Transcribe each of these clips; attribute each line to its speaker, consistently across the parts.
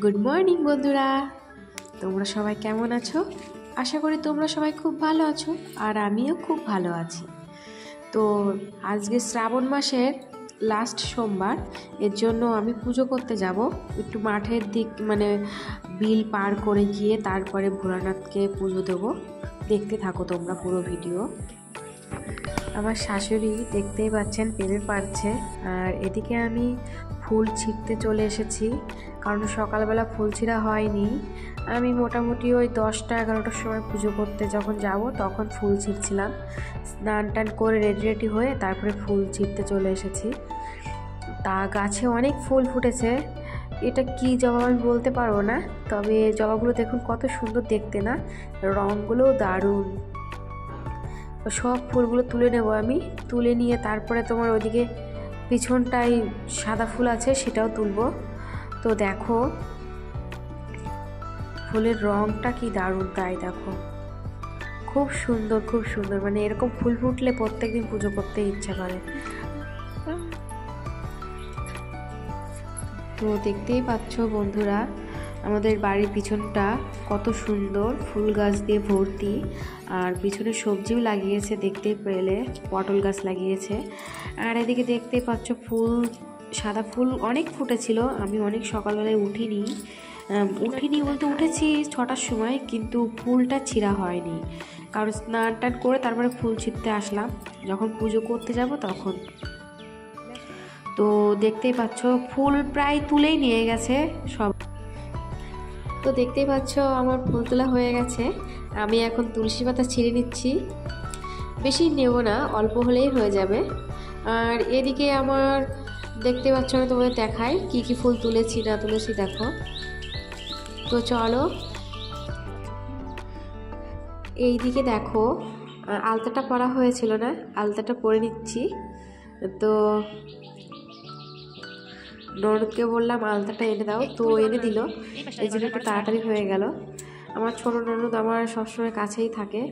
Speaker 1: Good morning বন্ধুরা, তোমরা সবাই কেমন আছো? আশা করি তোমরা সবাই খুব ভালো আছো, আর আমিও খুব ভালো আছি। তো আজকে শ্রাবণ মাসের লাস্ট সোমবার, এর জন্য আমি পুজো করতে যাব। একটু মাঠের দিক বিল পার করে গিয়ে তারপরে ভোলানাথকে পুজো দেবো। দেখতে থাকো তোমরা পুরো ভিডিও। আমার শাশুড়ি দেখতেই পাচ্ছেন পেঁপে পাড়ছে, আর এদিকে আমি ফুল ছিঁড়তে চলে এসেছি, কারণ সকালবেলা ফুল ছিঁড়া হয়নি। আমি মোটামুটি ওই 10টা-11টার সময় পুজো করতে যখন যাব তখন ফুল ছিঁড়ছিলাম। স্নান টান করে রেডি হয়ে তারপরে ফুল ছিঁড়তে চলে এসেছি। তা গাছে অনেক ফুল ফুটেছে। এটা কি জবা আমি বলতে পারবো না, তবে জবাগুলো দেখুন কত সুন্দর দেখতে না, রঙগুলোও দারুণ। সব ফুলগুলো তুলে নেব আমি, তুলে নিয়ে তারপরে তোমার ওইদিকে পিছনটায় সাদা ফুল আছে সেটাও তুলবো। তো দেখো ফুলের রংটা কি দারুণ, তাই দেখো খুব সুন্দর খুব সুন্দর। এরকম ফুল ফুটলে প্রত্যেকদিন পুজো করতে ইচ্ছা করে। তো দেখতেই পাচ্ছ বন্ধুরা, আমাদের বাড়ির পিছনটা কত সুন্দর ফুল গাছ দিয়ে ভর্তি, আর পিছনে সবজিও লাগিয়েছে, দেখতে পেলে পটল গাছ লাগিয়েছে। আর এদিকে দেখতেই পাচ্ছ ফুল, সাদা ফুল অনেক ফুটেছিল। আমি অনেক সকালবেলায় উঠিনি বলতে উঠেছি 6টার সময়, কিন্তু ফুলটা ছিঁড়া হয়নি, কারণ স্নান টান করে তারপরে ফুল ছিঁড়তে আসলাম যখন পুজো করতে যাব তখন। তো দেখতেই পাচ্ছ ফুল প্রায় তুলেই নিয়ে গেছে সব। তো দেখতেই পাচ্ছ আমার ফুল তোলা হয়ে গেছে। আমি এখন তুলসী পাতা ছিঁড়ে নিচ্ছি, বেশি নেব না, অল্প হলেই হয়ে যাবে। আর এদিকে আমার দেখতে পাচ্ছ, আমি তোমাদের দেখাই কি কি ফুল তুলেছি না তুলেছি, দেখো। তো চলো এইদিকে দেখো, আলতাটা পরা হয়েছিল না, আলতাটা পরে নিচ্ছি। তো ননদকে বললাম আলতাটা এনে দাও, তো এনে দিল, এই জন্য একটু তাড়াতাড়ি হয়ে গেল। আমার ছোট ননদ আমার সবসময় কাছেই থাকে,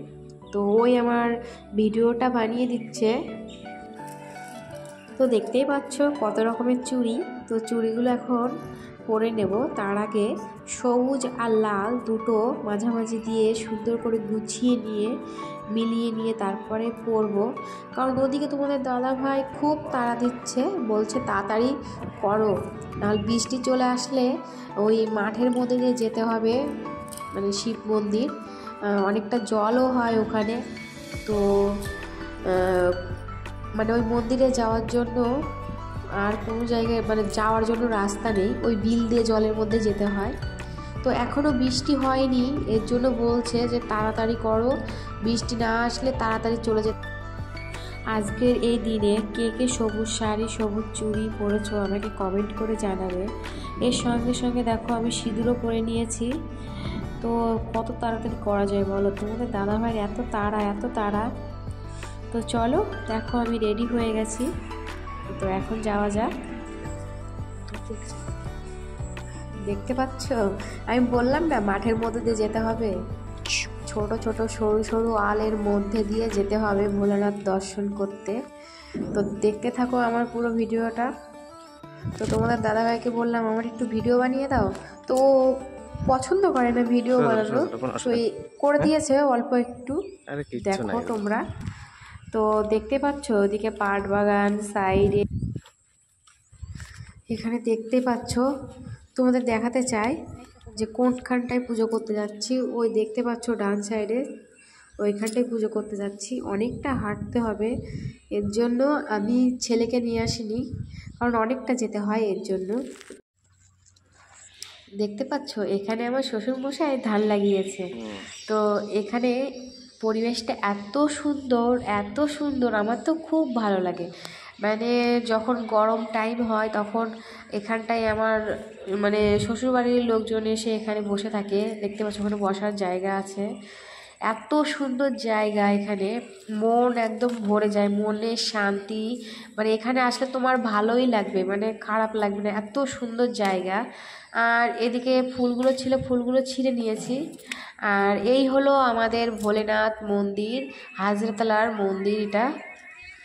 Speaker 1: তো ওই আমার ভিডিওটা বানিয়ে দিচ্ছে। তো দেখতেই পাচ্ছ কত রকমের চুড়ি, তো চুড়িগুলো এখন পরে নেব। তার আগে সবুজ আর লাল দুটো মাঝামাঝি দিয়ে সুন্দর করে গুছিয়ে নিয়ে মিলিয়ে নিয়ে তারপরে পরবো, কারণ ওদিকে তোমাদের দাদা ভাই খুব তাড়া দিচ্ছে, বলছে তাড়াতাড়ি করো, নাহলে বৃষ্টি চলে আসলে ওই মাঠের মধ্যে দিয়ে যেতে হবে, শিব মন্দির, অনেকটা জলও হয় ওখানে। তো ওই মন্দিরে যাওয়ার জন্য আর কোনো জায়গায় যাওয়ার জন্য রাস্তা নেই, ওই বিল দিয়ে জলের মধ্যে যেতে হয়। তো এখনও বৃষ্টি হয়নি, এর জন্য বলছে যে তাড়াতাড়ি করো, বৃষ্টি না আসলে তাড়াতাড়ি চলে যেতে। আজকের এই দিনে কে কে সবুজ শাড়ি সবুজ চুড়ি পরেছো আমাকে কমেন্ট করে জানাবে। এর সঙ্গে সঙ্গে দেখো আমি সিঁদুরও পরে নিয়েছি। তো কত তাড়াতাড়ি করা যায় বলো, তোমাদের দাদাভাইয়ের এত তাড়া। তো চলো দেখো আমি রেডি হয়ে গেছি, তো এখন যাওয়া যাক। দেখতে পাচ্ছ আমি বললাম না মাঠের মধ্যে দিয়ে যেতে হবে, ছোট ছোট সরু সরু আলের মধ্যে দিয়ে যেতে হবে ভোলানাথ দর্শন করতে। তো দেখতে থাকো আমার পুরো ভিডিওটা। তো তোমাদের দাদাভাইকে বললাম আমার একটু ভিডিও বানিয়ে দাও, তো পছন্দ করে না ভিডিও বানানো, তো করে দিয়েছে অল্প একটু, দেখো তোমরা। তো দেখতে পাচ্ছ ওদিকে পাট বাগান সাইডে, এখানে দেখতে পাচ্ছ, তোমাদের দেখাতে চাই যে কোনখানটায় পুজো করতে যাচ্ছি। ওই দেখতে পাচ্ছ ডান সাইডে, ওইখানটায় পুজো করতে যাচ্ছি। অনেকটা হাঁটতে হবে, এর জন্য আমি ছেলেকে নিয়ে আসিনি, কারণ অনেকটা যেতে হয় এর জন্য। দেখতে পাচ্ছ এখানে আমার শ্বশুরমশাই ধান লাগিয়েছে। তো এখানে পরিবেশটা এত সুন্দর, আমার তো খুব ভালো লাগে। যখন গরম টাইম হয় তখন এখানটায় আমার শ্বশুরবাড়ির লোকজন এসে এখানে বসে থাকে। দেখতে পাচ্ছ ওখানে বসার জায়গা আছে, এত সুন্দর জায়গা, এখানে মন একদম ভরে যায়, মনে শান্তি। এখানে আসলে তোমার ভালোই লাগবে, খারাপ লাগবে না, এত সুন্দর জায়গা। আর এদিকে ফুলগুলো ছিল, ফুলগুলো ছিঁড়ে নিয়েছি। আর এই হলো আমাদের ভোলেনাথ মন্দির, হাজরাতলার মন্দির, এটা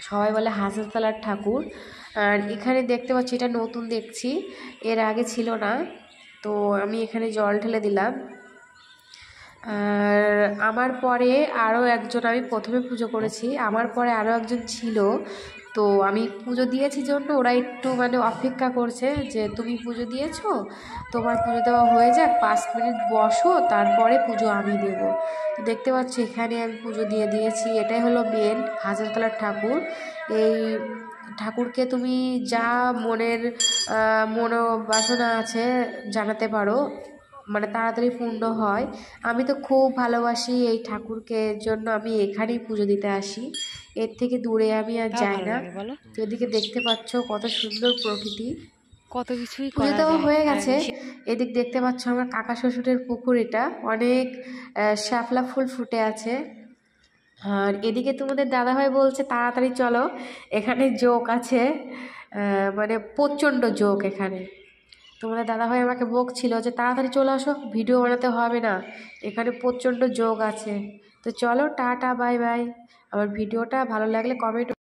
Speaker 1: সবাই বলে হাজরাতলার ঠাকুর। আর এখানে দেখতে পাচ্ছি এটা নতুন দেখছি, এর আগে ছিল না। তো আমি এখানে জল ঢেলে দিলাম। আর আমার পরে আরও একজন, আমি প্রথমে পুজো করেছি, আমার পরে আরও একজন ছিল। তো আমি পুজো দিয়েছি জন্য ওরা একটু মানে অপেক্ষা করছে যে তুমি পুজো দিয়েছো, তোমার পুজো দেওয়া হয়ে যাক, 5 মিনিট বসো, তারপরে পুজো আমি দেব। তো দেখতে পাচ্ছ এখানে আমি পুজো দিয়ে দিয়েছি। এটাই হলো মেন হাজার তলার ঠাকুর। এই ঠাকুরকে তুমি যা মনের মনোবাসনা আছে জানাতে পারো, মানে তাড়াতাড়ি পূর্ণ হয়। আমি তো খুব ভালোবাসি এই ঠাকুরকে, এর জন্য আমি এখানেই পুজো দিতে আসি, এর থেকে দূরে আমি আর যাই না। তো এদিকে দেখতে পাচ্ছ কত সুন্দর প্রকৃতি,
Speaker 2: কত কিছুই
Speaker 1: পুজো দেওয়া হয়ে গেছে। এদিক দেখতে পাচ্ছ আমার কাকা শ্বশুরের পুকুর, এটা অনেক শাপলা ফুল ফুটে আছে। আর এদিকে তোমাদের দাদাভাই বলছে তাড়াতাড়ি চলো, এখানে জোক আছে, মানে প্রচণ্ড জোক এখানে। তোমাদের দাদাভাই আমাকে বকছিল যে তাড়াতাড়ি চলে আসো, ভিডিও বানাতে হবে না, এখানে প্রচণ্ড জোক আছে। তো চলো, টাটা, বাই বাই। আমার ভিডিওটা ভালো লাগলে কমেন্ট